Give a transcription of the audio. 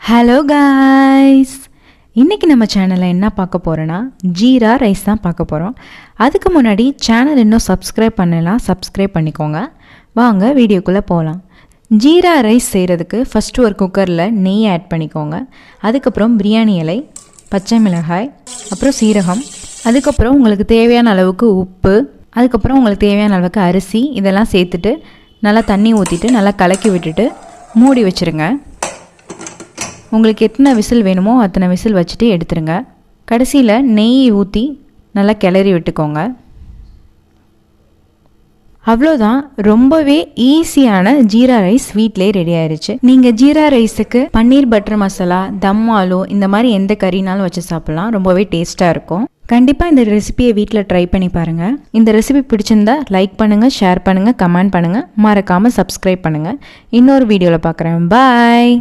Hello guys, இன்றைக்கி நம்ம சேனலில் என்ன பார்க்க போகிறோன்னா ஜீரா ரைஸ் தான் பார்க்க போகிறோம். அதுக்கு முன்னாடி சேனல் இன்னும் சப்ஸ்கிரைப் பண்ணலாம், சப்ஸ்கிரைப் பண்ணிக்கோங்க. வாங்க வீடியோக்குள்ளே போகலாம். ஜீரா ரைஸ் செய்கிறதுக்கு ஃபஸ்ட்டு ஒரு குக்கரில் நெய் ஆட் பண்ணிக்கோங்க. அதுக்கப்புறம் பிரியாணி இலை, பச்சை மிளகாய், அப்புறம் சீரகம், அதுக்கப்புறம் உங்களுக்கு தேவையான அளவுக்கு உப்பு, அதுக்கப்புறம் உங்களுக்கு தேவையான அளவுக்கு அரிசி, இதெல்லாம் சேர்த்துட்டு நல்லா தண்ணி ஊற்றிட்டு நல்லா கலக்கி விட்டுட்டு மூடி வச்சுருங்க. உங்களுக்கு எத்தனை விசில் வேணுமோ அத்தனை விசில் வச்சுட்டு எடுத்துருங்க. கடைசியில் நெய் ஊற்றி நல்லா கிளறி விட்டுக்கோங்க. அவ்வளோதான், ரொம்பவே ஈஸியான ஜீரா ரைஸ் வீட்டிலே ரெடி ஆயிடுச்சு. நீங்கள் ஜீரா ரைஸுக்கு பன்னீர் பட்டர் மசாலா, தம் ஆலு, இந்த மாதிரி எந்த கறினாலும் வச்சு சாப்பிட்லாம். ரொம்பவே டேஸ்ட்டாக இருக்கும். கண்டிப்பாக இந்த ரெசிபியை வீட்டில் ட்ரை பண்ணி பாருங்கள். இந்த ரெசிபி பிடிச்சிருந்தா லைக் பண்ணுங்கள், ஷேர் பண்ணுங்கள், கமெண்ட் பண்ணுங்கள், மறக்காமல் சப்ஸ்கிரைப் பண்ணுங்கள். இன்னொரு வீடியோவில் பார்க்குறேன். பாய்.